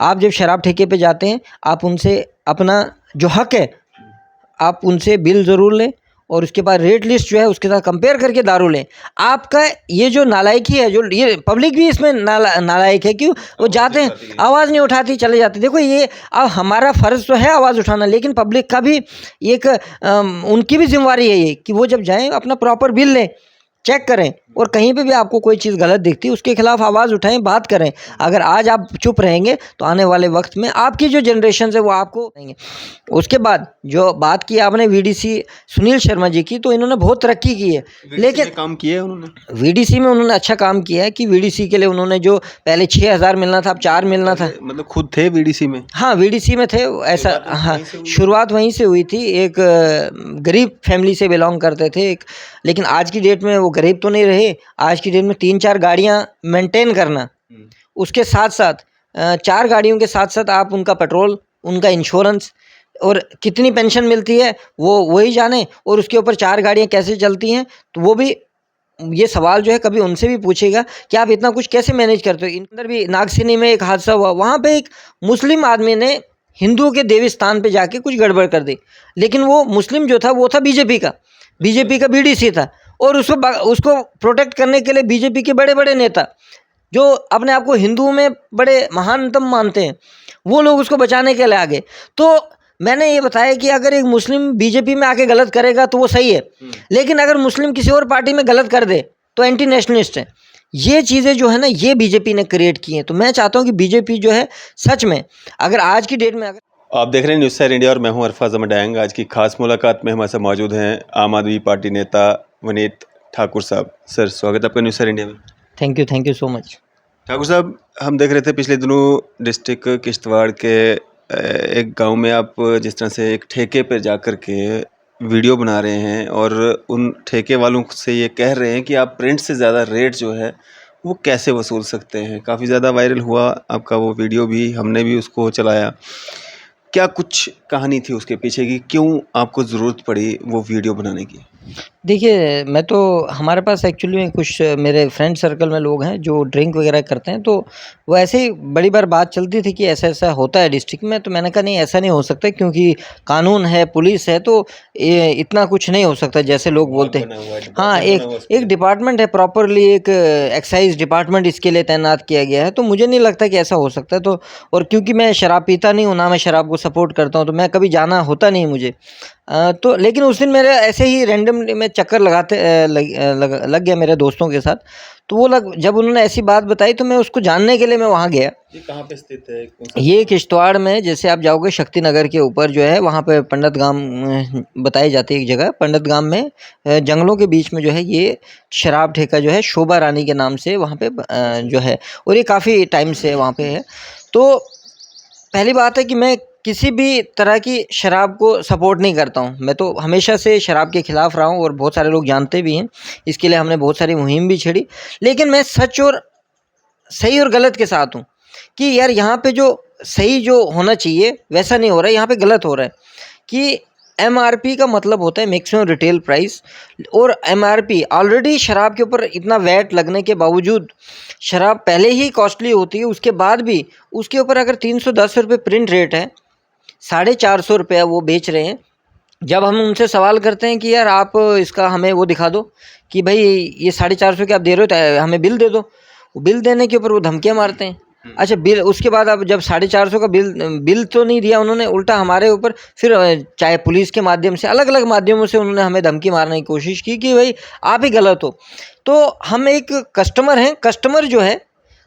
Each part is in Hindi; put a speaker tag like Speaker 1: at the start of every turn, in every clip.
Speaker 1: आप जब शराब ठेके पे जाते हैं, आप उनसे अपना जो हक है, आप उनसे बिल ज़रूर लें और उसके बाद रेट लिस्ट जो है उसके साथ कंपेयर करके दारू लें। आपका ये जो नालायकी है, जो ये पब्लिक भी इसमें नालायक है, क्यों वो जाते हैं, आवाज़ नहीं उठाती, चले जाते। देखो ये अब हमारा फ़र्ज़ तो है आवाज़ उठाना, लेकिन पब्लिक का भी एक उनकी भी जिम्मेवारी है ये कि वो जब जाएँ अपना प्रॉपर बिल लें, चेक करें, और कहीं पे भी आपको कोई चीज़ गलत दिखती है उसके खिलाफ आवाज़ उठाएं, बात करें। अगर आज आप चुप रहेंगे तो आने वाले वक्त में आपकी जो जनरेशन है वो आपको कहेंगे। उसके बाद जो बात की आपने वीडीसी सुनील शर्मा जी की, तो इन्होंने बहुत तरक्की की है, लेकिन
Speaker 2: काम किया है उन्होंने।
Speaker 1: वीडीसी में उन्होंने अच्छा काम किया है कि वीडीसी के लिए उन्होंने जो पहले 6,000 मिलना था, अब 4 मिलना था।
Speaker 2: मतलब खुद थे वीडीसी में?
Speaker 1: हाँ, वीडीसी में थे ऐसा। हाँ, शुरुआत वहीं से हुई थी, एक गरीब फैमिली से बिलोंग करते थे एक, लेकिन आज की डेट में वो गरीब तो नहीं रहे। आज की डेट में 3-4 गाड़ियाँ मेंटेन करना, उसके साथ-साथ 4 गाड़ियों के साथ-साथ आप उनका पेट्रोल, उनका इंश्योरेंस और कितनी पेंशन मिलती है वो वही जाने, और उसके ऊपर 4 गाड़ियाँ कैसे चलती हैं, तो वो भी ये सवाल जो है कभी उनसे भी पूछेगा कि आप इतना कुछ कैसे मैनेज करते हो। अंदर भी नागसिनी में एक हादसा हुआ, वहाँ पे एक मुस्लिम आदमी ने हिंदुओं के देवी स्थान पे जाके कुछ गड़बड़ कर दी, लेकिन वो मुस्लिम जो था वो था बीजेपी का बीडीसी था, और उसको प्रोटेक्ट करने के लिए बीजेपी के बड़े-बड़े नेता जो अपने आप को हिंदुओं में बड़े महानतम मानते हैं, वो लोग उसको बचाने के लिए आ गए। तो मैंने ये बताया कि अगर एक मुस्लिम बीजेपी में आके गलत करेगा तो वो सही है, लेकिन अगर मुस्लिम किसी और पार्टी में गलत कर दे तो एंटी नेशनलिस्ट है। ये चीज़ें जो है ना, ये बीजेपी ने क्रिएट की हैं। तो मैं चाहता हूँ कि बीजेपी जो है सच में, अगर आज की डेट में अगर
Speaker 2: आप देख रहे हैं न्यूज़ सैर इंडिया और मैं हूं अरफाज अहमद डायंग। आज की खास मुलाकात में हमारे साथ मौजूद हैं आम आदमी पार्टी नेता वनीत ठाकुर साहब। सर, स्वागत है आपका न्यूज़ सैर इंडिया में।
Speaker 1: Thank you so much.
Speaker 2: Thakur साहब, हम देख रहे थे पिछले दिनों डिस्ट्रिक्ट किश्तवाड़ के एक गांव में आप जिस तरह से एक ठेके पर जाकर के वीडियो बना रहे हैं और उन ठेके वालों से ये कह रहे हैं कि आप प्रिंट से ज़्यादा रेट जो है वो कैसे वसूल सकते हैं। काफ़ी ज़्यादा वायरल हुआ आपका वो वीडियो भी, हमने भी उसको चलाया। क्या कुछ कहानी थी उसके पीछे की, क्यों आपको ज़रूरत पड़ी वो वीडियो बनाने की?
Speaker 1: देखिए, मैं तो हमारे पास एक्चुअली में कुछ मेरे फ्रेंड सर्कल में लोग हैं जो ड्रिंक वगैरह करते हैं, तो वो ऐसे ही बड़ी बार बात चलती थी कि ऐसा-ऐसा होता है डिस्ट्रिक्ट में। तो मैंने कहा नहीं, ऐसा नहीं हो सकता, क्योंकि कानून है, पुलिस है, तो ये इतना कुछ नहीं हो सकता जैसे लोग बोलते हैं। हाँ, एक डिपार्टमेंट है, प्रॉपरली एक एक्साइज़ डिपार्टमेंट इसके लिए तैनात किया गया है, तो मुझे नहीं लगता कि ऐसा हो सकता है। तो और क्योंकि मैं शराब पीता नहीं हूँ, ना मैं शराब को सपोर्ट करता हूँ, तो मैं कभी जाना होता नहीं मुझे। तो लेकिन उस दिन मेरे ऐसे ही रैंडमली मैं चक्कर लगाते लग गया मेरे दोस्तों के साथ। तो वो जब उन्होंने ऐसी बात बताई तो मैं उसको जानने के लिए मैं वहाँ गया।
Speaker 2: ये कहाँ पे स्थित है? कौन सा?
Speaker 1: ये किश्तवाड़ में, जैसे आप जाओगे शक्ति नगर के ऊपर जो है, वहाँ पे पंडित गाम बताई जाती है एक जगह। पंडित गाम में जंगलों के बीच में जो है ये शराब ठेका जो है शोभा रानी के नाम से वहाँ पे जो है, और ये काफ़ी टाइम से वहाँ पे है। तो पहली बात है कि मैं किसी भी तरह की शराब को सपोर्ट नहीं करता हूँ। मैं तो हमेशा से शराब के खिलाफ़ रहा हूँ और बहुत सारे लोग जानते भी हैं। इसके लिए हमने बहुत सारी मुहिम भी छेड़ी। लेकिन मैं सच और सही और गलत के साथ हूँ कि यार यहाँ पे जो सही जो होना चाहिए वैसा नहीं हो रहा है, यहाँ पे गलत हो रहा है। कि एमआरपी का मतलब होता है मैक्सिमम रिटेल प्राइस, और एमआरपी ऑलरेडी शराब के ऊपर इतना वैट लगने के बावजूद, शराब पहले ही कॉस्टली होती है, उसके बाद भी उसके ऊपर अगर 310 रुपये प्रिंट रेट है, 450 रुपया वो बेच रहे हैं। जब हम उनसे सवाल करते हैं कि यार आप इसका हमें वो दिखा दो कि भाई ये 450 के आप दे रहे हो तो हमें बिल दे दो। वो बिल देने के ऊपर वो धमकियाँ मारते हैं। अच्छा, बिल उसके बाद अब जब 450 का बिल तो नहीं दिया उन्होंने, उल्टा हमारे ऊपर फिर चाहे पुलिस के माध्यम से, अलग अलग माध्यमों से उन्होंने हमें धमकी मारने की कोशिश की कि भाई आप ही गलत हो। तो हम एक कस्टमर हैं, कस्टमर जो है,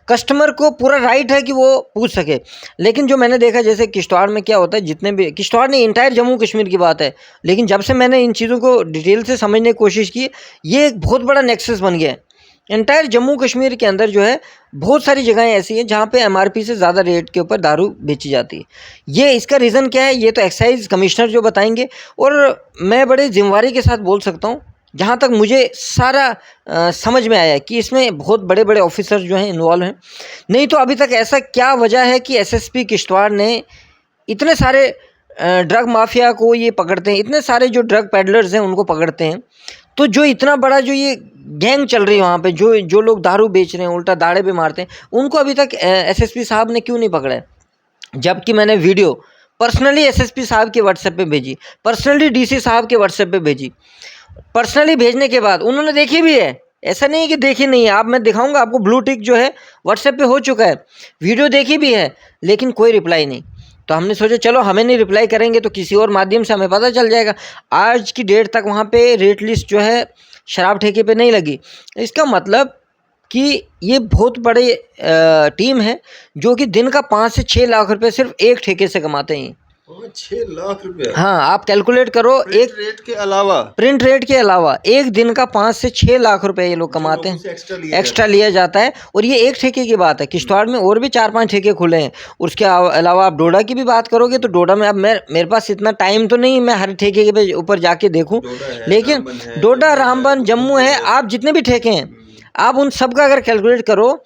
Speaker 1: कस्टमर को पूरा राइट है कि वो पूछ सके। लेकिन जो मैंने देखा, जैसे किश्तवाड़ में क्या होता है, जितने भी किश्तवाड़ नहीं, इंटायर जम्मू कश्मीर की बात है, लेकिन जब से मैंने इन चीज़ों को डिटेल से समझने की कोशिश की, ये एक बहुत बड़ा नेक्सस बन गया है। इंटायर जम्मू कश्मीर के अंदर जो है बहुत सारी जगहें ऐसी हैं जहाँ पे एमआरपी से ज़्यादा रेट के ऊपर दारू बेची जाती है। ये इसका रीज़न क्या है, ये तो एक्साइज़ कमिश्नर जो बताएंगे। और मैं बड़े जिम्मेवारी के साथ बोल सकता हूँ, जहाँ तक मुझे सारा समझ में आया कि इसमें बहुत बड़े बड़े ऑफिसर जो हैं इन्वॉल्व हैं। नहीं तो अभी तक ऐसा क्या वजह है कि एसएसपी किश्तवाड़ ने इतने सारे ड्रग माफिया को ये पकड़ते हैं, इतने सारे जो ड्रग पेडलर्स हैं उनको पकड़ते हैं। तो जो इतना बड़ा जो ये गैंग चल रही है वहाँ पे, जो लोग दारू बेच रहे हैं, उल्टा दाड़े पे मारते हैं, उनको अभी तक एसएसपी साहब ने क्यों नहीं पकड़ा है? जबकि मैंने वीडियो पर्सनली एसएसपी साहब के व्हाट्सएप पे भेजी, पर्सनली डीसी साहब के व्हाट्सएप पे भेजी। पर्सनली भेजने के बाद उन्होंने देखी भी है, ऐसा नहीं है कि देखी नहीं है। आप मैं दिखाऊंगा आपको, ब्लू टिक जो है व्हाट्सएप पे हो चुका है, वीडियो देखी भी है, लेकिन कोई रिप्लाई नहीं। तो हमने सोचा चलो हमें नहीं रिप्लाई करेंगे तो किसी और माध्यम से हमें पता चल जाएगा। आज की डेट तक वहाँ पे रेट लिस्ट जो है शराब ठेके पे नहीं लगी। इसका मतलब कि ये बहुत बड़े टीम है जो कि दिन का 5 से 6 लाख रुपए सिर्फ एक ठेके से कमाते हैं।
Speaker 2: 6 लाख रुपया?
Speaker 1: हाँ, आप कैलकुलेट करो। एक
Speaker 2: रेट के अलावा,
Speaker 1: प्रिंट रेट के अलावा एक दिन का 5 से 6 लाख रुपए ये लोग कमाते हैं, एक्स्ट्रा लिया जाता है। और ये एक ठेके की बात है, किश्तवाड़ में और भी 4-5 ठेके खुले हैं। उसके अलावा आप डोडा की भी बात करोगे तो डोडा में अब मेरे पास इतना टाइम तो नहीं मैं हर ठेके के ऊपर जाके देखूं, लेकिन डोडा, रामबन, जम्मू है, आप जितने भी ठेके हैं आप उन सब का अगर कैलकुलेट करो,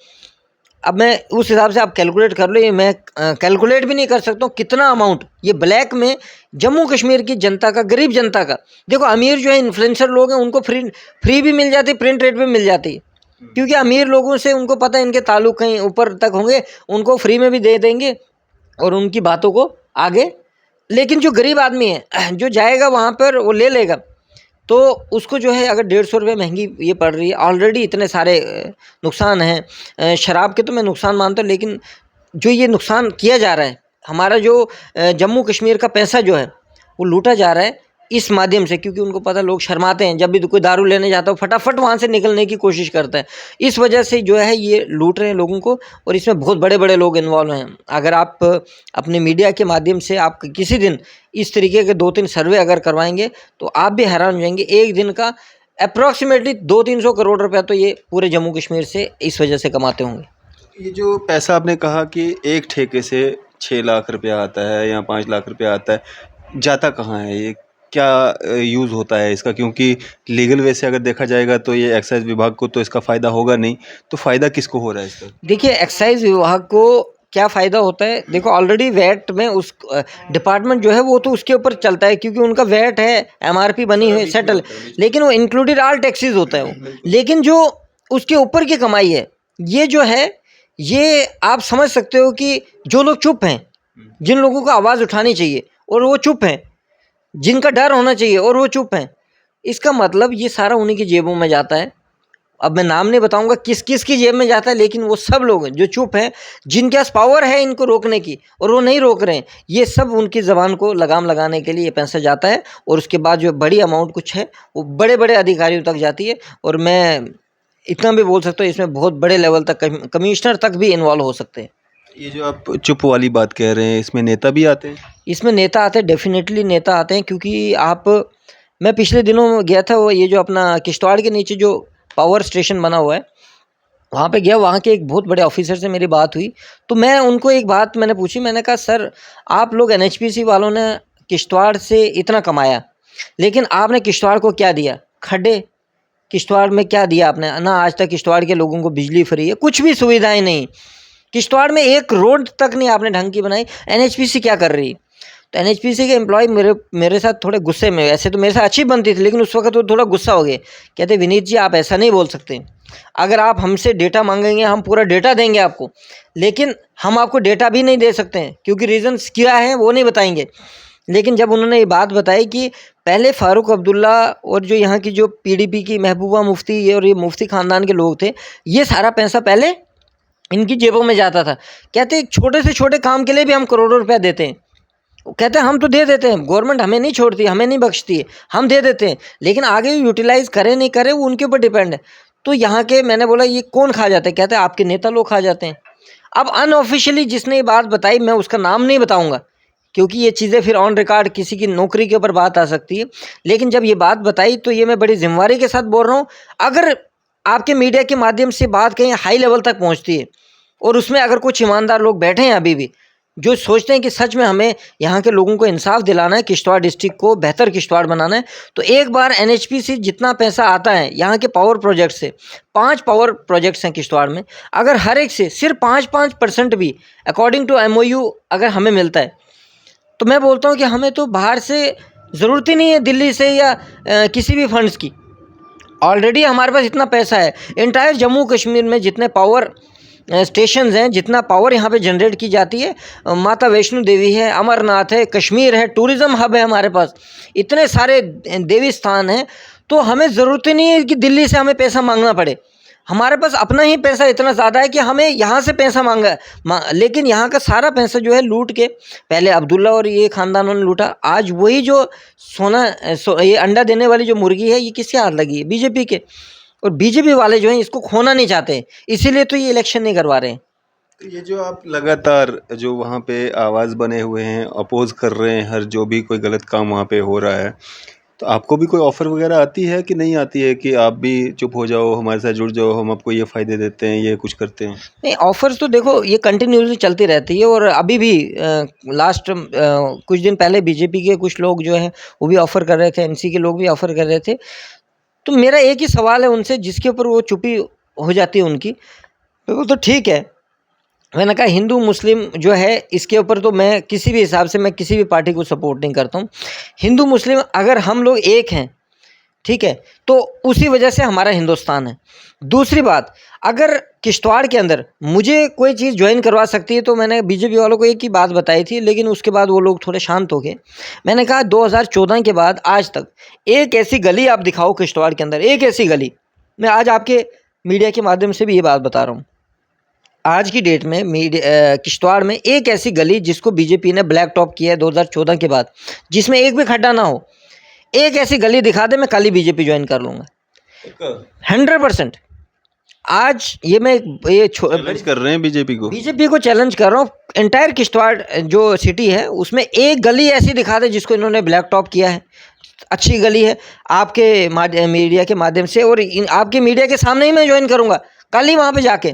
Speaker 1: अब मैं उस हिसाब से आप कैलकुलेट कर लो। ये मैं कैलकुलेट भी नहीं कर सकता हूँ कितना अमाउंट ये ब्लैक में जम्मू कश्मीर की जनता का, गरीब जनता का। देखो अमीर जो है इन्फ्लुएंसर लोग हैं उनको फ्री भी मिल जाती है, प्रिंट रेट पे मिल जाती है, क्योंकि अमीर लोगों से उनको पता है इनके ताल्लुक कहीं ऊपर तक होंगे, उनको फ्री में भी दे देंगे और उनकी बातों को आगे। लेकिन जो गरीब आदमी है जो जाएगा वहाँ पर वो ले लेगा, तो उसको जो है अगर 150 रुपये महंगी ये पड़ रही है। ऑलरेडी इतने सारे नुकसान हैं। शराब के तो मैं नुकसान मानता हूँ, लेकिन जो ये नुकसान किया जा रहा है, हमारा जो जम्मू कश्मीर का पैसा जो है वो लूटा जा रहा है इस माध्यम से, क्योंकि उनको पता, लोग शर्माते हैं जब भी कोई दारू लेने जाता है फटाफट वहाँ से निकलने की कोशिश करता है। इस वजह से जो है ये लूट रहे हैं लोगों को, और इसमें बहुत बड़े बड़े लोग इन्वॉल्व हैं। अगर आप अपने मीडिया के माध्यम से आप किसी दिन इस तरीके के 2-3 सर्वे अगर करवाएंगे तो आप भी हैरान हो जाएंगे। एक दिन का अप्रॉक्सीमेटली 200-300 करोड़ रुपया तो ये पूरे जम्मू कश्मीर से इस वजह से कमाते होंगे।
Speaker 2: ये जो पैसा आपने कहा कि एक ठेके से 6 लाख रुपया आता है या 5 लाख रुपया आता है, जाता कहाँ है ये? क्या यूज़ होता है इसका? क्योंकि लीगल वे से अगर देखा जाएगा तो ये एक्साइज़ विभाग को तो इसका फ़ायदा होगा नहीं, तो फ़ायदा किसको हो रहा है इसका?
Speaker 1: देखिए एक्साइज विभाग को क्या फ़ायदा होता है, देखो ऑलरेडी वैट में उस डिपार्टमेंट जो है वो तो उसके ऊपर चलता है, क्योंकि उनका वैट है, एमआरपी बनी हुई सेटल, लेकिन वो इंक्लूडेड ऑल टैक्सेस होता है वो। लेकिन जो उसके ऊपर की कमाई है ये जो है, ये आप समझ सकते हो कि जो लोग चुप हैं, जिन लोगों को आवाज़ उठानी चाहिए और वो चुप हैं, जिनका डर होना चाहिए और वो चुप हैं, इसका मतलब ये सारा उन्हीं की जेबों में जाता है। अब मैं नाम नहीं बताऊंगा किस किस की जेब में जाता है, लेकिन वो सब लोग हैं जो चुप हैं, जिनके पास पावर है इनको रोकने की और वो नहीं रोक रहे हैं, ये सब उनकी ज़बान को लगाम लगाने के लिए ये पैसा जाता है। और उसके बाद जो बड़ी अमाउंट कुछ है वो बड़े बड़े अधिकारियों तक जाती है। और मैं इतना भी बोल सकता हूँ इसमें बहुत बड़े लेवल तक कमिश्नर तक भी इन्वॉल्व हो सकते हैं।
Speaker 2: ये जो आप चुप वाली बात कह रहे हैं, इसमें नेता भी आते हैं?
Speaker 1: इसमें नेता आते हैं, डेफिनेटली नेता आते हैं, क्योंकि मैं पिछले दिनों गया था, वो ये जो अपना किश्तवाड़ के नीचे जो पावर स्टेशन बना हुआ है वहाँ पे गया, वहाँ के एक बहुत बड़े ऑफिसर से मेरी बात हुई। तो मैं उनको एक बात मैंने पूछी, मैंने कहा सर आप लोग एनएचपीसी वालों ने किश्तवाड़ से इतना कमाया, लेकिन आपने किश्तवाड़ को क्या दिया? खड्डे। किश्तवाड़ में क्या दिया आपने? ना आज तक किश्तवाड़ के लोगों को बिजली फ्री है, कुछ भी सुविधाएं नहीं। किश्तवाड़ में एक रोड तक नहीं आपने ढंग की बनाई। एनएचपीसी क्या कर रही? तो एनएचपीसी के एम्प्लॉय मेरे साथ थोड़े गुस्से में, ऐसे तो मेरे साथ अच्छी बनती थी, लेकिन उस वक्त वो थोड़ा गुस्सा हो गए। कहते विनीत जी आप ऐसा नहीं बोल सकते, अगर आप हमसे डेटा मांगेंगे हम पूरा डेटा देंगे आपको, लेकिन हम आपको डेटा भी नहीं दे सकते हैं, क्योंकि रीजंस क्या है वो नहीं बताएंगे। लेकिन जब उन्होंने ये बात बताई कि पहले फ़ारूक अब्दुल्ला और जो यहाँ की जो पीडीपी की महबूबा मुफ्ती और ये मुफ्ती ख़ानदान के लोग थे, ये सारा पैसा पहले इनकी जेबों में जाता था। कहते एक छोटे से छोटे काम के लिए भी हम करोड़ों रुपया देते हैं। कहते हैं हम तो दे देते हैं, गवर्नमेंट हमें नहीं छोड़ती, हमें नहीं बख्शती है, हम दे देते हैं, लेकिन आगे यूटिलाइज़ करे नहीं करे वो उनके ऊपर डिपेंड है। तो यहाँ के, मैंने बोला ये कौन खा जाते हैं? कहते हैं आपके नेता लोग खा जाते हैं। अब अनऑफिशियली जिसने ये बात बताई, मैं उसका नाम नहीं बताऊंगा क्योंकि ये चीज़ें फिर ऑन रिकॉर्ड किसी की नौकरी के ऊपर बात आ सकती है, लेकिन जब ये बात बताई तो ये मैं बड़ी जिम्मेवारी के साथ बोल रहा हूँ। अगर आपके मीडिया के माध्यम से बात कहीं हाई लेवल तक पहुँचती है और उसमें अगर कुछ ईमानदार लोग बैठे हैं अभी भी जो सोचते हैं कि सच में हमें यहाँ के लोगों को इंसाफ दिलाना है, किश्तवाड़ डिस्ट्रिक्ट को बेहतर किश्तवाड़ बनाना है, तो एक बार एनएचपी से जितना पैसा आता है यहाँ के पावर प्रोजेक्ट से, 5 पावर प्रोजेक्ट्स हैं किश्तवाड़ में, अगर हर एक से सिर्फ 5% भी अकॉर्डिंग टू एमओयू अगर हमें मिलता है, तो मैं बोलता हूँ कि हमें तो बाहर से ज़रूरत ही नहीं है, दिल्ली से या किसी भी फंड्स की। ऑलरेडी हमारे पास इतना पैसा है। इंटायर जम्मू कश्मीर में जितने पावर स्टेशंस हैं, जितना पावर यहाँ पे जनरेट की जाती है, माता वैष्णो देवी है, अमरनाथ है, कश्मीर है, टूरिज़्म हब है हमारे पास, इतने सारे देवी स्थान हैं। तो हमें ज़रूरत ही नहीं है कि दिल्ली से हमें पैसा मांगना पड़े। हमारे पास अपना ही पैसा इतना ज़्यादा है कि हमें यहाँ से पैसा मांगा लेकिन यहाँ का सारा पैसा जो है लूट के, पहले अब्दुल्ला और ये ख़ानदानों ने लूटा, आज वही जो ये अंडा देने वाली जो मुर्गी है, ये किसके हाथ लगी है? बीजेपी के। और बीजेपी वाले जो हैं इसको खोना नहीं चाहते, इसीलिए तो ये इलेक्शन नहीं करवा रहे हैं।
Speaker 2: तो ये जो आप लगातार जो वहाँ पे आवाज़ बने हुए हैं, अपोज कर रहे हैं हर जो भी कोई गलत काम वहाँ पे हो रहा है, तो आपको भी कोई ऑफ़र वगैरह आती है कि नहीं आती है कि आप भी चुप हो जाओ, हमारे साथ जुड़ जाओ, हम आपको ये फ़ायदे देते हैं, ये कुछ करते हैं?
Speaker 1: नहीं, ऑफ़र्स तो देखो ये कंटिन्यूसली चलती रहती है, और अभी भी लास्ट कुछ दिन पहले बीजेपी के कुछ लोग जो हैं वो भी ऑफ़र कर रहे थे, एनसी के लोग भी ऑफ़र कर रहे थे। तो मेरा एक ही सवाल है उनसे, जिसके ऊपर वो चुप्पी हो जाती है उनकी, तो वो तो ठीक है। मैंने कहा हिंदू मुस्लिम जो है इसके ऊपर तो मैं किसी भी हिसाब से मैं किसी भी पार्टी को सपोर्ट नहीं करता हूँ। हिंदू मुस्लिम अगर हम लोग एक हैं, ठीक है, तो उसी वजह से हमारा हिंदुस्तान है। दूसरी बात, अगर किश्तवाड़ के अंदर मुझे कोई चीज़ ज्वाइन करवा सकती है, तो मैंने बीजेपी वालों को एक ही बात बताई थी, लेकिन उसके बाद वो लोग थोड़े शांत हो गए। मैंने कहा 2014 के बाद आज तक एक ऐसी गली आप दिखाओ किश्तवाड़ के अंदर, एक ऐसी गली। मैं आज आपके मीडिया के माध्यम से भी ये बात बता रहा हूँ, आज की डेट में किश्तवाड़ में एक ऐसी गली जिसको बीजेपी ने ब्लैक टॉप किया है 2014 के बाद, जिसमें एक भी खड्डा ना हो, एक ऐसी गली दिखा दे, मैं कल ही बीजेपी ज्वाइन कर लूँगा 100%। आज ये मैं
Speaker 2: चैलेंज कर रहे हैं बीजेपी को
Speaker 1: चैलेंज कर रहा हूँ। एंटायर किश्तवाड़ जो सिटी है उसमें एक गली ऐसी दिखा दे जिसको इन्होंने ब्लैक टॉप किया है, अच्छी गली है, आपके मीडिया के माध्यम से, और आपके मीडिया के सामने ही मैं ज्वाइन करूँगा कल ही वहाँ पे जाके।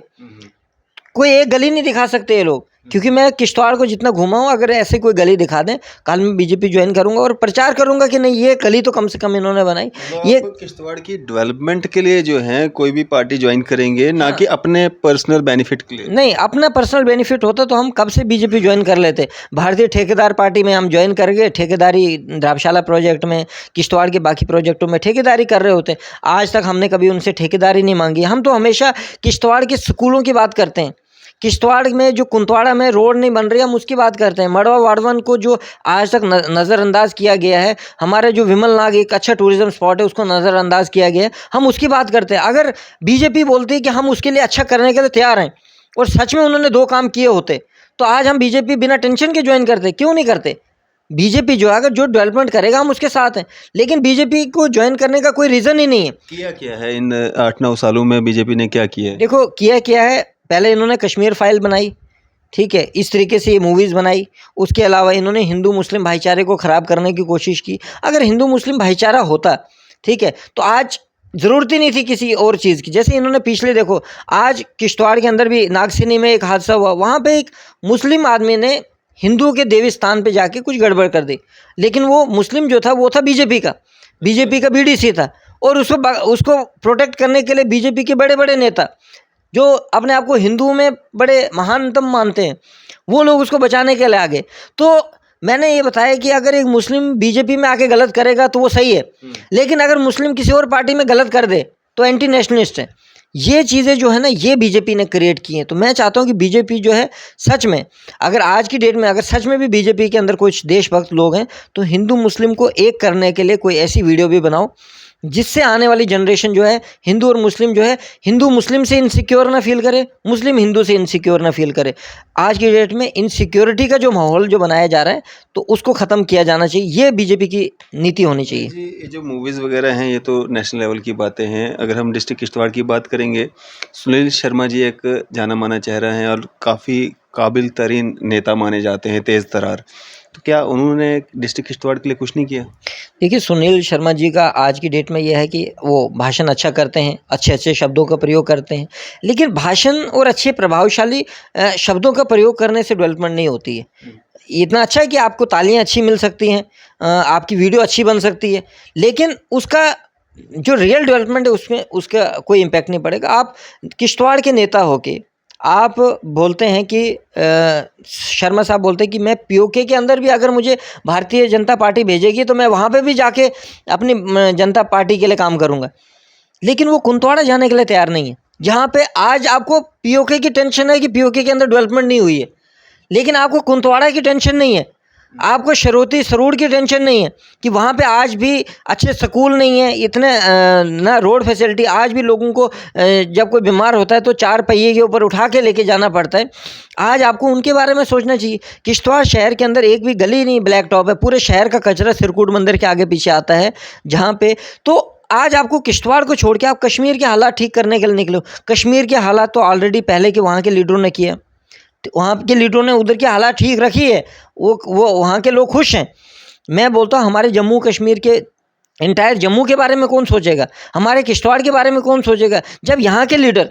Speaker 1: कोई एक गली नहीं दिखा सकते ये लोग, क्योंकि मैं किश्तवाड़ को जितना घूमा हूँ, अगर ऐसे कोई गली दिखा दें, कल मैं बीजेपी ज्वाइन करूँगा और प्रचार करूँगा कि नहीं ये गली तो कम से कम इन्होंने बनाई। ये
Speaker 2: किश्तवाड़ की डेवलपमेंट के लिए जो है कोई भी पार्टी ज्वाइन करेंगे, ना कि अपने पर्सनल बेनिफिट के लिए।
Speaker 1: नहीं, अपना पर्सनल बेनिफिट होता तो हम कब से बीजेपी ज्वाइन कर लेते। भारतीय ठेकेदार पार्टी में हम ज्वाइन कर गए, ठेकेदारी द्राक्षाला प्रोजेक्ट में, किश्तवाड़ के बाकी प्रोजेक्टों में ठेकेदारी कर रहे होते। आज तक हमने कभी उनसे ठेकेदारी नहीं मांगी। हम तो हमेशा किश्तवाड़ के स्कूलों की बात करते हैं। किश्तवाड़ में जो कुंतवाड़ा में रोड नहीं बन रही, हम उसकी बात करते हैं। मड़वा वाड़वन को जो आज तक नज़रअंदाज किया गया है, हमारे जो विमल नाग एक अच्छा टूरिज्म स्पॉट है उसको नज़रअंदाज किया गया है, हम उसकी बात करते हैं। अगर बीजेपी बोलती है कि हम उसके लिए अच्छा करने के लिए तैयार हैं, और सच में उन्होंने 2 काम किए होते, तो आज हम बीजेपी बिना टेंशन के ज्वाइन करते। क्यों नहीं करते? बीजेपी जो है अगर जो डेवलपमेंट करेगा हम उसके साथ हैं, लेकिन बीजेपी को ज्वाइन करने का कोई रीज़न ही नहीं है।
Speaker 2: किया क्या है इन 8-9 सालों में बीजेपी ने क्या किया है?
Speaker 1: देखो किया क्या है, पहले इन्होंने कश्मीर फाइल बनाई, ठीक है, इस तरीके से ये मूवीज़ बनाई। उसके अलावा इन्होंने हिंदू मुस्लिम भाईचारे को ख़राब करने की कोशिश की। अगर हिंदू मुस्लिम भाईचारा होता, ठीक है, तो आज ज़रूरत ही नहीं थी किसी और चीज़ की। जैसे इन्होंने पिछले देखो, आज किश्तवाड़ के अंदर भी नागसिनी में एक हादसा हुआ, वहाँ पे एक मुस्लिम आदमी ने हिंदुओं के देवी स्थान पे जाके कुछ गड़बड़ कर दी, लेकिन वो मुस्लिम जो था वो था बीजेपी का बीडीसी था, और उसको प्रोटेक्ट करने के लिए बीजेपी के बड़े बड़े नेता जो अपने आप को हिंदुओं में बड़े महानतम मानते हैं, वो लोग उसको बचाने के लिए आ गए। तो मैंने ये बताया कि अगर एक मुस्लिम बीजेपी में आके गलत करेगा तो वो सही है, लेकिन अगर मुस्लिम किसी और पार्टी में गलत कर दे तो एंटी नेशनलिस्ट है। ये चीज़ें जो है ना, ये बीजेपी ने क्रिएट की हैं। तो मैं चाहता हूँ कि बीजेपी जो है सच में, अगर आज की डेट में अगर सच में भी बीजेपी के अंदर कुछ देशभक्त लोग हैं, तो हिंदू मुस्लिम को एक करने के लिए कोई ऐसी वीडियो भी बनाओ जिससे आने वाली जनरेशन जो है, हिंदू और मुस्लिम जो है, हिंदू मुस्लिम से इनसिक्योर ना फील करे, मुस्लिम हिंदू से इनसिक्योर ना फील करे। आज की डेट में इनसिक्योरिटी का जो माहौल जो बनाया जा रहा है, तो उसको ख़त्म किया जाना चाहिए। ये बीजेपी की नीति होनी चाहिए।
Speaker 2: जी, ये जो मूवीज़ वगैरह हैं ये तो नेशनल लेवल की बातें हैं। अगर हम डिस्ट्रिक्ट किश्तवाड़ की बात करेंगे, सुनील शर्मा जी एक जाना माना चेहरा हैं और काफ़ी काबिल तरीन नेता माने जाते हैं, तेज़ तर्रार। तो क्या उन्होंने डिस्ट्रिक्ट किश्तवाड़ के लिए कुछ नहीं किया?
Speaker 1: देखिए, सुनील शर्मा जी का आज की डेट में यह है कि वो भाषण अच्छा करते हैं, अच्छे शब्दों का प्रयोग करते हैं, लेकिन भाषण और अच्छे प्रभावशाली शब्दों का प्रयोग करने से डेवलपमेंट नहीं होती है। इतना अच्छा है कि आपको तालियां अच्छी मिल सकती हैं, आपकी वीडियो अच्छी बन सकती है, लेकिन उसका जो रियल डेवलपमेंट है उसमें उसका कोई इम्पैक्ट नहीं पड़ेगा। आप किश्तवाड़ के नेता होके आप बोलते हैं कि शर्मा साहब बोलते हैं कि मैं पीओके के अंदर भी अगर मुझे भारतीय जनता पार्टी भेजेगी तो मैं वहाँ पे भी जाके अपनी जनता पार्टी के लिए काम करूँगा, लेकिन वो कुंतवाड़ा जाने के लिए तैयार नहीं है। जहाँ पे आज आपको पीओके की टेंशन है कि पीओके के अंदर डेवलपमेंट नहीं हुई है, लेकिन आपको कुंतवाड़ा की टेंशन नहीं है, आपको शरोती सरूड़ की टेंशन नहीं है कि वहाँ पे आज भी अच्छे स्कूल नहीं है, इतने ना रोड फैसिलिटी, आज भी लोगों को जब कोई बीमार होता है तो 4 पहिए के ऊपर उठा के लेके जाना पड़ता है। आज आपको उनके बारे में सोचना चाहिए। किश्तवाड़ शहर के अंदर एक भी गली नहीं ब्लैक टॉप है, पूरे शहर का कचरा सिरकूट मंदिर के आगे पीछे आता है, जहाँ पे तो आज आपको किश्तवाड़ को छोड़ के आप कश्मीर के हालात ठीक करने के लिए निकलो। कश्मीर के हालात तो ऑलरेडी पहले के वहाँ के लीडरों ने किया, वहाँ के लीडरों ने उधर की हालात ठीक रखी है, वो वहाँ के लोग खुश हैं। मैं बोलता हूँ हमारे जम्मू कश्मीर के इंटायर जम्मू के बारे में कौन सोचेगा, हमारे किश्तवाड़ के बारे में कौन सोचेगा, जब यहाँ के लीडर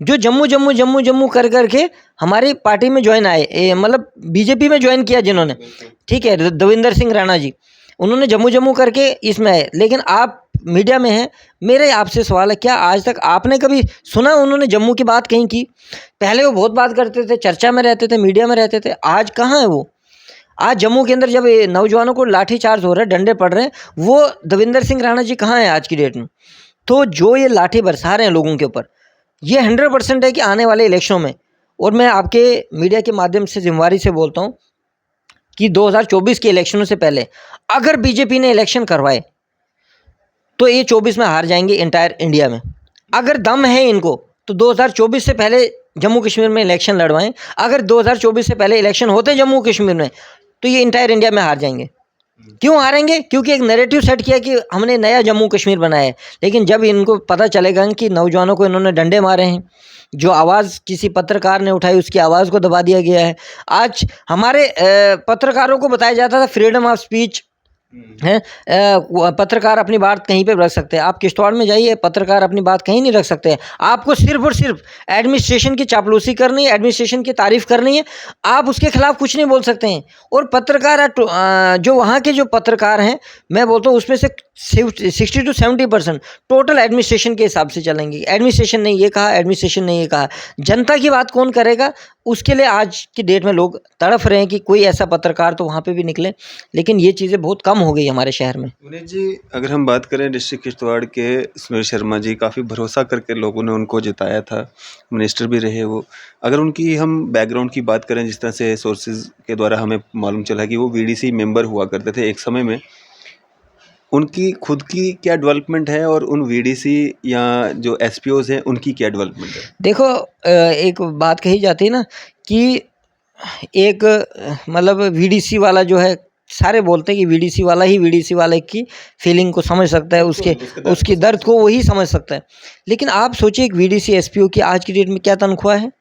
Speaker 1: जो जम्मू जम्मू जम्मू जम्मू कर करके हमारी पार्टी में ज्वाइन आए, मतलब बीजेपी में ज्वाइन किया जिन्होंने, ठीक है, देवेंद्र सिंह राणा जी, उन्होंने जम्मू जम्मू करके इसमें आए। लेकिन आप मीडिया में हैं, मेरे आपसे सवाल है, क्या आज तक आपने कभी सुना उन्होंने जम्मू की बात कहीं की? पहले वो बहुत बात करते थे, चर्चा में रहते थे, मीडिया में रहते थे, आज कहाँ है वो? आज जम्मू के अंदर जब ये नौजवानों को लाठी चार्ज हो रहा है, डंडे पड़ रहे हैं, वो देवेंद्र सिंह राणा जी कहाँ हैं आज की डेट में? तो जो ये लाठी बरसा रहे हैं लोगों के ऊपर, ये 100% है कि आने वाले इलेक्शनों में, और मैं आपके मीडिया के माध्यम से जिम्मेवारी से बोलता हूँ कि 2024 के इलेक्शनों से पहले अगर बीजेपी ने इलेक्शन करवाए तो ये 24 में हार जाएंगे इंटायर इंडिया में। अगर दम है इनको तो 2024 से पहले जम्मू कश्मीर में इलेक्शन लड़वाएं। अगर 2024 से पहले इलेक्शन होते जम्मू कश्मीर में तो ये इंटायर इंडिया में हार जाएंगे। क्यों हारेंगे? क्योंकि एक नैरेटिव सेट किया कि हमने नया जम्मू कश्मीर बनाया है। लेकिन जब इनको पता चलेगा कि नौजवानों को इन्होंने डंडे मारे हैं, जो आवाज़ किसी पत्रकार ने उठाई उसकी आवाज़ को दबा दिया गया है। आज हमारे पत्रकारों को बताया जाता था फ्रीडम ऑफ स्पीच है, पत्रकार अपनी बात कहीं पे रख सकते हैं। आप किश्तवाड़ में जाइए, पत्रकार अपनी बात कहीं नहीं रख सकते हैं। आपको सिर्फ और सिर्फ एडमिनिस्ट्रेशन की चापलूसी करनी है, एडमिनिस्ट्रेशन की तारीफ करनी है, आप उसके खिलाफ कुछ नहीं बोल सकते हैं। और पत्रकार जो वहाँ के जो पत्रकार हैं, मैं बोलता हूँ उसमें से 60 to 70% टोटल एडमिनिस्ट्रेशन के हिसाब से चलेंगे। एडमिनिस्ट्रेशन ने ये कहा, एडमिनिस्ट्रेशन ने ये कहा, जनता की बात कौन करेगा? उसके लिए आज की डेट में लोग तड़फ रहे हैं कि कोई ऐसा पत्रकार तो वहाँ पे भी निकले। लेकिन ये चीज़ें बहुत कम हो गई हमारे शहर में।
Speaker 2: विनीत जी, अगर हम बात करें डिस्ट्रिक्ट किश्तवाड़ के सुनील शर्मा जी, काफ़ी भरोसा करके लोगों ने उनको जिताया था, मिनिस्टर भी रहे वो। अगर उनकी हम बैकग्राउंड की बात करें, जिस तरह से सोर्सेज के द्वारा हमें मालूम चला कि वो वीडीसी मेंबर हुआ करते थे एक समय में, उनकी खुद की क्या डेवलपमेंट है और उन वीडीसी या जो एसपीओज हैं उनकी क्या डेवलपमेंट है?
Speaker 1: देखो, एक बात कही जाती है ना कि एक मतलब वीडीसी वाला जो है, सारे बोलते हैं कि वीडीसी वाला ही वीडीसी वाले की फीलिंग को समझ सकता है, उसकी दर्द को वही समझ सकता है। लेकिन आप सोचिए एक वीडीसी एसपीओ की आज की डेट में क्या तनख्वाह है?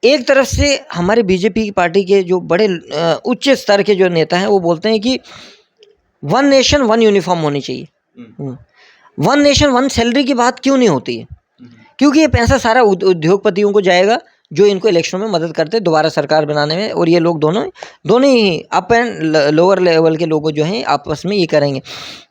Speaker 1: एक तरफ से हमारे बीजेपी की पार्टी के जो बड़े उच्च स्तर के जो नेता हैं वो बोलते हैं कि 1 नेशन 1 यूनिफॉर्म होनी चाहिए। 1 नेशन 1 सैलरी की बात क्यों नहीं होती है? क्योंकि ये पैसा सारा उद्योगपतियों को जाएगा जो इनको इलेक्शन में मदद करते हैं दोबारा सरकार बनाने में, और ये लोग दोनों ही अप एंड लोअर लेवल के लोग जो हैं आपस में ये करेंगे।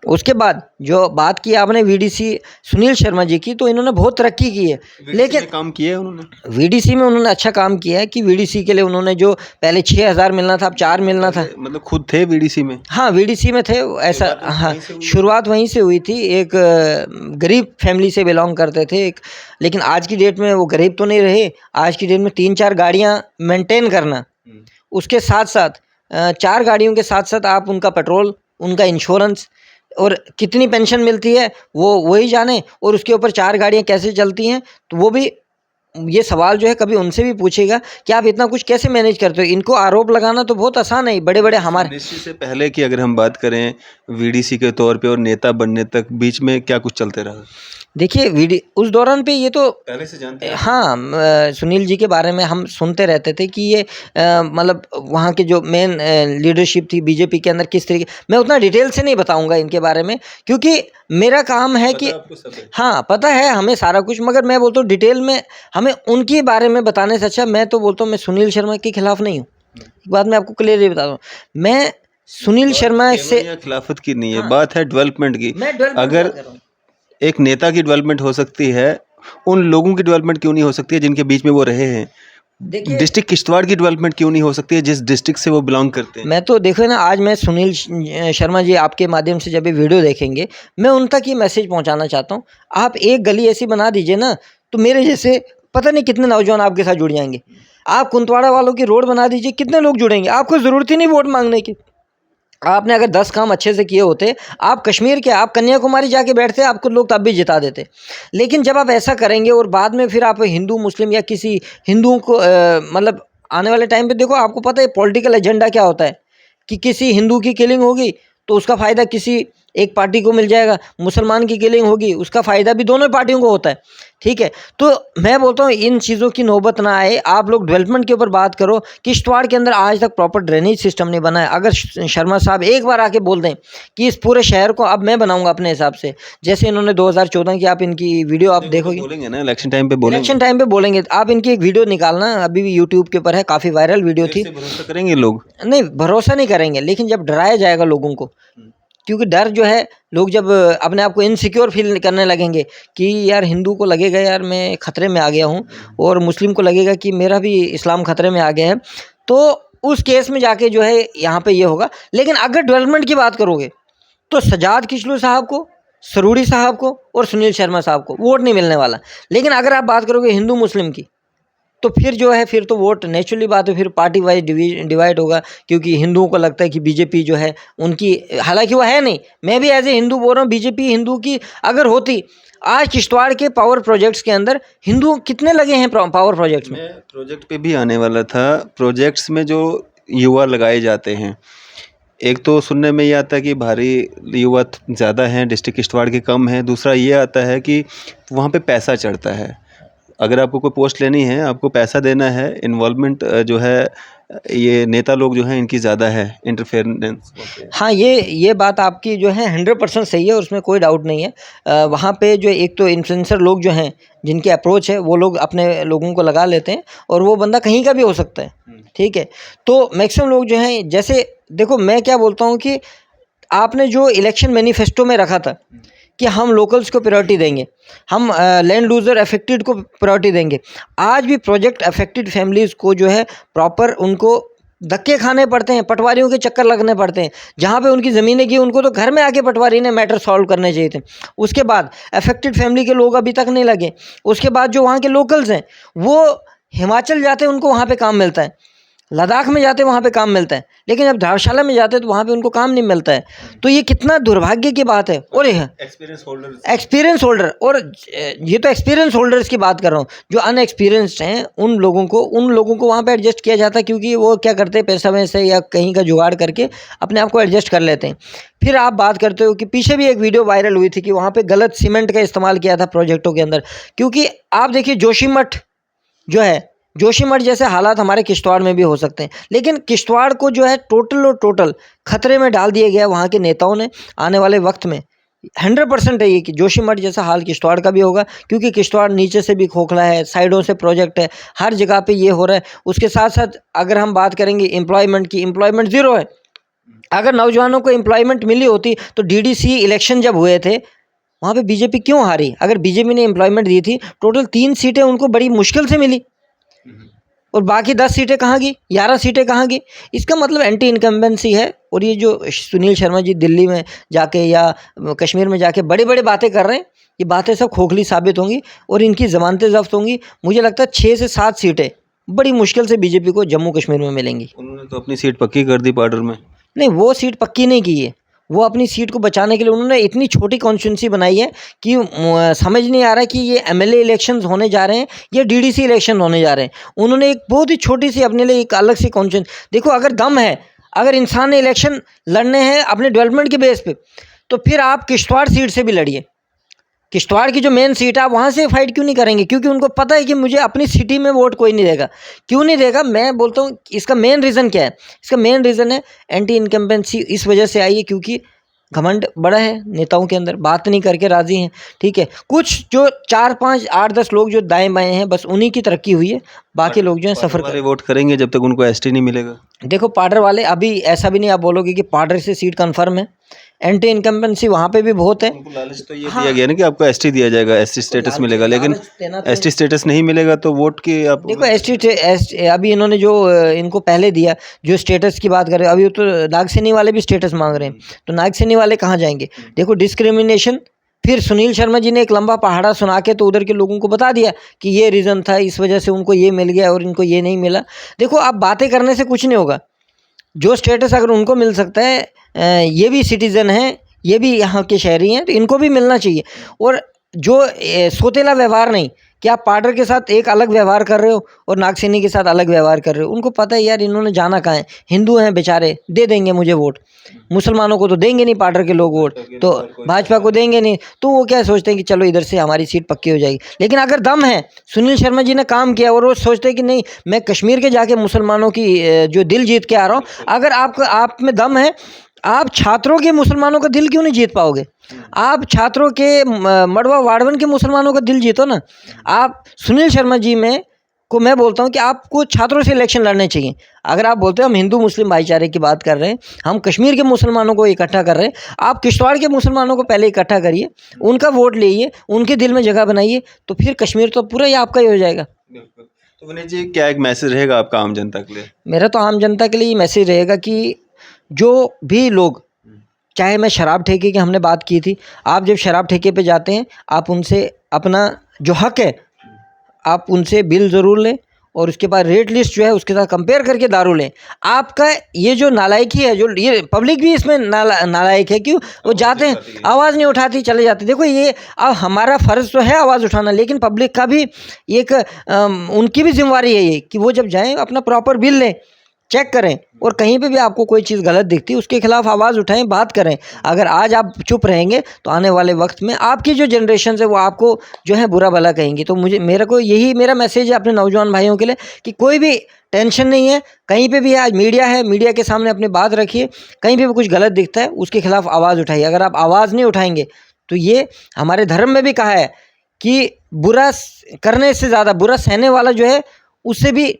Speaker 1: उसके बाद जो बात की आपने वीडीसी सुनील शर्मा जी की, तो इन्होंने बहुत तरक्की की है, लेकिन
Speaker 2: काम किया है उन्होंने
Speaker 1: वीडीसी में उन्होंने अच्छा काम किया है कि वीडीसी के लिए उन्होंने जो पहले 6,000 मिलना था अब 4 मिलना था।
Speaker 2: मतलब खुद थे वीडीसी में?
Speaker 1: हाँ, वीडीसी में थे ऐसा। हाँ, शुरुआत वहीं से हुई थी, एक गरीब फैमिली से बिलोंग करते थे एक। लेकिन आज की डेट में वो गरीब तो नहीं रहे। आज की डेट में 3-4 गाड़ियाँ मेंटेन करना, उसके साथ साथ 4 गाड़ियों के साथ साथ आप उनका पेट्रोल, उनका इंश्योरेंस और कितनी पेंशन मिलती है वो वही जाने, और उसके ऊपर 4 गाड़ियाँ कैसे चलती हैं, तो वो भी ये सवाल जो है कभी उनसे भी पूछेगा कि आप इतना कुछ कैसे मैनेज करते हो। इनको आरोप लगाना तो बहुत आसान है, बड़े बड़े हमारे
Speaker 2: मिनिस्ट्री से पहले की अगर हम बात करें वीडीसी के तौर पे और नेता बनने तक बीच में क्या कुछ चलते रहा?
Speaker 1: देखिए उस दौरान पे ये तो
Speaker 2: पहले से जानते हैं।
Speaker 1: हाँ, सुनील जी के बारे में हम सुनते रहते थे कि ये मतलब वहाँ के जो मेन लीडरशिप थी बीजेपी के अंदर किस तरीके, मैं उतना डिटेल से नहीं बताऊंगा इनके बारे में, क्योंकि मेरा काम है कि हाँ पता है हमें सारा कुछ, मगर मैं बोलता हूँ डिटेल में हमें उनके बारे में बताने से अच्छा मैं तो बोलता हूँ मैं सुनील शर्मा के खिलाफ नहीं हूँ। एक बात मैं आपको क्लियरली बता दूँ, मैं सुनील शर्मा से
Speaker 2: खिलाफत की नहीं है, बात है डेवलपमेंट की।
Speaker 1: मैं डेवलपमेंट
Speaker 2: अगर एक नेता की डेवलपमेंट हो सकती है, उन लोगों की डेवलपमेंट क्यों नहीं हो सकती है जिनके बीच में वो रहे हैं? डिस्ट्रिक्ट किश्तवाड़ की डेवलपमेंट क्यों नहीं हो सकती है जिस डिस्ट्रिक्ट से वो बिलोंग करते हैं?
Speaker 1: मैं तो देखो ना, आज मैं सुनील शर्मा जी आपके माध्यम से जब ये वीडियो देखेंगे, मैं उन तक ये मैसेज पहुंचाना चाहता हूं, आप एक गली ऐसी बना दीजिए ना, तो मेरे जैसे पता नहीं कितने नौजवान आपके साथ जुड़ जाएंगे। आप कुंतवाड़ा वालों की रोड बना दीजिए, कितने लोग जुड़ेंगे। आपको ज़रूरत ही नहीं वोट मांगने की। आपने अगर 10 काम अच्छे से किए होते, आप कश्मीर के, आप कन्याकुमारी जाके बैठते, आपको लोग तब भी जिता देते। लेकिन जब आप ऐसा करेंगे और बाद में फिर आप हिंदू मुस्लिम या किसी हिंदुओं को मतलब आने वाले टाइम पे देखो, आपको पता है पॉलिटिकल एजेंडा क्या होता है कि किसी हिंदू की किलिंग होगी तो उसका फ़ायदा किसी एक पार्टी को मिल जाएगा, मुसलमान की किलिंग होगी उसका फ़ायदा भी दोनों पार्टियों को होता है। ठीक है, तो मैं बोलता हूँ इन चीज़ों की नौबत ना आए। आप लोग डेवलपमेंट के ऊपर बात करो। किश्तवाड़ के अंदर आज तक प्रॉपर ड्रेनेज सिस्टम नहीं बना है। अगर शर्मा साहब एक बार आके बोल दें कि इस पूरे शहर को अब मैं बनाऊंगा अपने हिसाब से, जैसे इन्होंने 2014 की, आप इनकी वीडियो आप देखोगे,
Speaker 2: बोलेंगे ना इलेक्शन टाइम पे बोलेंगे,
Speaker 1: इलेक्शन टाइम पे बोलेंगे। आप इनकी एक वीडियो निकालना, अभी भी यूट्यूब के ऊपर है, काफ़ी वायरल वीडियो थी।
Speaker 2: भरोसा करेंगे लोग?
Speaker 1: नहीं, भरोसा नहीं करेंगे, लेकिन जब डराया जाएगा लोगों को, क्योंकि डर जो है, लोग जब अपने आप को इनसिक्योर फील करने लगेंगे कि यार हिंदू को लगेगा यार मैं खतरे में आ गया हूँ, और मुस्लिम को लगेगा कि मेरा भी इस्लाम खतरे में आ गया है, तो उस केस में जाके जो है यहाँ पे ये होगा। लेकिन अगर डेवलपमेंट की बात करोगे तो सजाद किचलू साहब को, सरूड़ी साहब को और सुनील शर्मा साहब को वोट नहीं मिलने वाला। लेकिन अगर आप बात करोगे हिंदू मुस्लिम की, तो फिर जो है, फिर तो वोट नेचुरली बात है, फिर पार्टी वाइज डिवाइड होगा, क्योंकि हिंदुओं को लगता है कि बीजेपी जो है उनकी, हालांकि वो है नहीं। मैं भी एज ए हिंदू बोल रहा हूँ, बीजेपी हिंदू की अगर होती, आज किश्तवाड़ के पावर प्रोजेक्ट्स के अंदर हिंदू कितने लगे हैं पावर प्रोजेक्ट्स में।
Speaker 2: प्रोजेक्ट पे भी आने वाला था। प्रोजेक्ट्स में जो युवा लगाए जाते हैं, एक तो सुनने में ये आता है कि भारी युवा ज़्यादा हैं, डिस्ट्रिक्ट किश्तवाड़ के कम हैं। दूसरा ये आता है कि वहाँ पे पैसा चढ़ता है। अगर आपको कोई पोस्ट लेनी है, आपको पैसा देना है, इन्वॉल्वमेंट जो है ये नेता लोग जो हैं इनकी ज़्यादा है, इंटरफेरेंस।
Speaker 1: हाँ, ये बात आपकी जो है 100% सही है, उसमें कोई डाउट नहीं है। वहाँ पे जो एक तो इन्फ्लुएंसर लोग जो हैं, जिनकी अप्रोच है, वो लोग अपने लोगों को लगा लेते हैं, और वो बंदा कहीं का भी हो सकता है। ठीक है, तो मैक्सिमम लोग जो हैं, जैसे देखो मैं क्या बोलता हूँ कि आपने जो इलेक्शन मैनिफेस्टो में रखा था कि हम लोकल्स को प्रायोरिटी देंगे, हम लैंड लूजर अफेक्टेड को प्रायोरिटी देंगे, आज भी प्रोजेक्ट अफेक्टेड फैमिलीज़ को जो है प्रॉपर उनको धक्के खाने पड़ते हैं, पटवारियों के चक्कर लगने पड़ते हैं। जहाँ पे उनकी ज़मीनें की, उनको तो घर में आके पटवारी ने मैटर सॉल्व करने चाहिए थे। उसके बाद अफेक्टेड फैमिली के लोग अभी तक नहीं लगे। उसके बाद जो वहाँ के लोकल्स हैं, वो हिमाचल जाते हैं, उनको वहाँ पे काम मिलता है, लद्दाख में जाते हैं वहाँ पे काम मिलता है, लेकिन जब धर्मशाला में जाते हैं तो वहाँ पे उनको काम नहीं मिलता है। तो ये कितना दुर्भाग्य की बात है। और एक्सपीरियंस होल्डर, और ये तो एक्सपीरियंस होल्डर्स की बात कर रहा हूँ, जो अनएक्सपीरियंस्ड हैं उन लोगों को वहाँ पे एडजस्ट किया जाता है, क्योंकि वो क्या करते हैं, पैसा वैसे या कहीं का जुगाड़ करके अपने आप को एडजस्ट कर लेते हैं। फिर आप बात करते हो कि पीछे भी एक वीडियो वायरल हुई थी कि वहाँ पे गलत सीमेंट का इस्तेमाल किया था प्रोजेक्टों के अंदर, क्योंकि आप देखिए जोशीमठ जो है, जोशीमठ जैसे हालात हमारे किश्तवाड़ में भी हो सकते हैं, लेकिन किश्तवाड़ को जो है टोटल खतरे में डाल दिया गया वहाँ के नेताओं ने। आने वाले वक्त में 100% है ये कि जोशीमठ जैसा हाल किश्तवाड़ का भी होगा, क्योंकि किश्तवाड़ नीचे से भी खोखला है, साइडों से प्रोजेक्ट है, हर जगह पे ये हो रहा है। उसके साथ साथ अगर हम बात करेंगे एम्प्लॉयमेंट की, एम्प्लॉयमेंट ज़ीरो है। अगर नौजवानों को एम्प्लॉयमेंट मिली होती तो डीडीसी इलेक्शन जब हुए थे, वहाँ पे बीजेपी क्यों हारी? अगर बीजेपी ने एम्प्लॉयमेंट दी थी, टोटल 3 सीटें उनको बड़ी मुश्किल से मिली, और बाकी 10 सीटें कहाँ गई, 11 सीटें कहाँ गई? इसका मतलब एंटी इनकम्बेंसी है। और ये जो सुनील शर्मा जी दिल्ली में जाके या कश्मीर में जाके बड़ी बड़ी बातें कर रहे हैं, ये बातें सब खोखली साबित होंगी और इनकी ज़मानतें ज़ब्त होंगी। मुझे लगता है 6 से 7 सीटें बड़ी मुश्किल से बीजेपी को जम्मू कश्मीर में मिलेंगी।
Speaker 2: उन्होंने तो अपनी सीट पक्की कर दी बॉर्डर में।
Speaker 1: नहीं, वो सीट पक्की नहीं की है, वो अपनी सीट को बचाने के लिए उन्होंने इतनी छोटी कॉन्स्टिट्यूंसी बनाई है कि समझ नहीं आ रहा कि ये एमएलए इलेक्शंस होने जा रहे हैं या डीडीसी इलेक्शन होने जा रहे हैं। उन्होंने एक बहुत ही छोटी सी अपने लिए एक अलग सी कॉन्स्टिट्यूंसी, देखो अगर दम है, अगर इंसान ने इलेक्शन लड़ने हैं अपने डेवलपमेंट के बेस पे, तो फिर आप किश्तवाड़ सीट से भी लड़िए। किश्तवाड़ की जो मेन सीट है, आप वहाँ से फाइट क्यों नहीं करेंगे? क्योंकि उनको पता है कि मुझे अपनी सिटी में वोट कोई नहीं देगा। क्यों नहीं देगा? मैं बोलता हूँ इसका मेन रीज़न क्या है? इसका मेन रीज़न है एंटी इनकम्बेंसी। इस वजह से आई है क्योंकि घमंड बड़ा है नेताओं के अंदर, बात नहीं करके राजी हैं। ठीक है, कुछ जो 4, 5, 8, 10 लोग जो दाएं बाएं हैं, बस उन्हीं की तरक्की हुई है, बाकी लोग जो हैं सफ़र कर।
Speaker 2: वोट करेंगे जब तक उनको एसटी नहीं मिलेगा।
Speaker 1: देखो पार्डर वाले, अभी ऐसा भी नहीं आप बोलोगे कि पार्डर से सीट कंफर्म है, एंटी इनकम्बेंसी वहाँ पे भी बहुत है।
Speaker 2: उनको लालच तो ये दिया गया ना कि आपको एसटी दिया जाएगा, एसटी स्टेटस मिलेगा, लेकिन एसटी स्टेटस नहीं मिलेगा तो वोट की आप
Speaker 1: देखो एसटी अभी इन्होंने जो इनको पहले दिया, जो स्टेटस की बात कर रहे हो, अभी तो नागसेनी वाले भी स्टेटस मांग रहे हैं, तो नागसेनी वाले कहाँ जाएंगे? देखो डिस्क्रिमिनेशन फिर सुनील शर्मा जी ने एक लंबा पहाड़ा सुना के तो उधर के लोगों को बता दिया कि ये रीज़न था, इस वजह से उनको ये मिल गया और इनको ये नहीं मिला। देखो, अब बातें करने से कुछ नहीं होगा। जो स्टेटस अगर उनको मिल सकता है, ये भी सिटीज़न हैं, ये भी यहाँ के शहरी हैं, तो इनको भी मिलना चाहिए। और जो सोतेला व्यवहार नहीं कि आप पाडर के साथ एक अलग व्यवहार कर रहे हो और नागसेनी के साथ अलग व्यवहार कर रहे हो। उनको पता है यार इन्होंने जाना कहाँ है, हिंदू हैं बेचारे, दे देंगे मुझे वोट, मुसलमानों को तो देंगे नहीं पाडर के लोग वोट, तो भाजपा को देंगे नहीं, तो वो क्या सोचते हैं कि चलो इधर से हमारी सीट पक्की हो जाएगी। लेकिन अगर दम है, सुनील शर्मा जी ने काम किया और वो सोचते हैं कि नहीं मैं कश्मीर के जाके मुसलमानों की जो दिल जीत के आ रहा हूँ, अगर आप में दम है, आप छात्रों के मुसलमानों का दिल क्यों नहीं जीत पाओगे? आप छात्रों के मड़वा वाड़वन के मुसलमानों का दिल जीतो ना। आप सुनील शर्मा जी में को मैं बोलता हूँ कि आपको छात्रों से इलेक्शन लड़ने चाहिए। अगर आप बोलते हो हम हिंदू मुस्लिम भाईचारे की बात कर रहे हैं, हम कश्मीर के मुसलमानों को इकट्ठा कर रहे हैं, आप किश्तवाड़ के मुसलमानों को पहले इकट्ठा करिए, उनका वोट लीजिए, उनके दिल में जगह बनाइए, तो फिर कश्मीर तो पूरा ही आपका ही हो जाएगा।
Speaker 2: तो विनीत जी, क्या एक मैसेज रहेगा आपका आम जनता के लिए?
Speaker 1: मेरा तो आम जनता के लिए ये मैसेज रहेगा कि जो भी लोग, चाहे मैं शराब ठेके की हमने बात की थी, आप जब शराब ठेके पे जाते हैं, आप उनसे अपना जो हक है, आप उनसे बिल ज़रूर लें और उसके बाद रेट लिस्ट जो है उसके साथ कंपेयर करके दारू लें। आपका ये जो नालायकी है, जो ये पब्लिक भी इसमें नालायक है, क्यों वो जाते हैं आवाज़ नहीं उठाती, चले जाते। देखो, ये अब हमारा फ़र्ज़ तो है आवाज़ उठाना, लेकिन पब्लिक का भी एक उनकी भी जिम्मेवारी है ये कि वो जब जाएँ अपना प्रॉपर बिल लें, चेक करें, और कहीं पे भी आपको कोई चीज़ गलत दिखती है उसके खिलाफ आवाज़ उठाएं, बात करें। अगर आज आप चुप रहेंगे तो आने वाले वक्त में आपकी जो जनरेशन है वो आपको जो है बुरा भला कहेंगी। तो मेरे को यही मेरा मैसेज है अपने नौजवान भाइयों के लिए कि कोई भी टेंशन नहीं है, कहीं पे भी आज मीडिया है, मीडिया के सामने अपनी बात रखिए, कहीं पे भी कुछ गलत दिखता है उसके खिलाफ आवाज़ उठाइए। अगर आप आवाज़ नहीं उठाएंगे तो ये हमारे धर्म में भी कहा है कि बुरा करने से ज़्यादा बुरा सहने वाला जो है उससे भी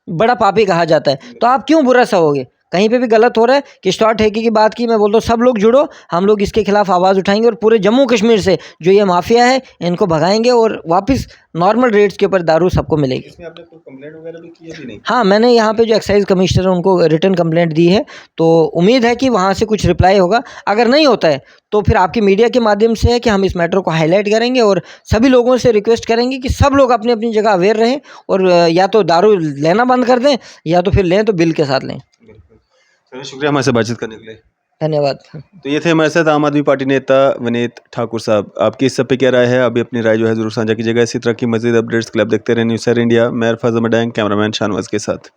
Speaker 1: बड़ा पापी कहा जाता है। तो आप क्यों बुरा सहोगे? कहीं पे भी गलत हो रहा है। किश्तवाड़ ठेके की बात की, मैं बोलता हूँ सब लोग जुड़ो, हम लोग इसके खिलाफ आवाज़ उठाएंगे और पूरे जम्मू कश्मीर से जो ये माफिया है इनको भगाएंगे और वापस नॉर्मल रेट्स के ऊपर दारू सबको मिलेगी।
Speaker 2: इसमें आपने कोई कंप्लेंट वगैरह भी की है कि नहीं?
Speaker 1: हाँ, मैंने यहाँ पे जो एक्साइज कमिश्नर है उनको रिटन कंप्लेंट दी है, तो उम्मीद है कि वहाँ से कुछ रिप्लाई होगा। अगर नहीं होता है तो फिर आपकी मीडिया के माध्यम से है कि हम इस मैटर को हाईलाइट करेंगे और सभी लोगों से रिक्वेस्ट करेंगे कि सब लोग अपनी अपनी जगह अवेयर रहें और या तो दारू लेना बंद कर दें या तो फिर लें तो बिल के साथ लें।
Speaker 2: चलिए, शुक्रिया हमारे से बातचीत करने के लिए।
Speaker 1: धन्यवाद।
Speaker 2: तो ये थे हमारे साथ आम आदमी पार्टी नेता विनीत ठाकुर साहब। आपकी इस सब पे क्या राय है? अभी अपनी राय जो है ज़रूर साझा कीजिएगा। इसी तरह की मज़ीद अपडेट्स के लिए आप देखते रहें न्यूज़ सर इंडिया। मैं अरफाज अहमद, कैमरामैन शाहनवाज के साथ।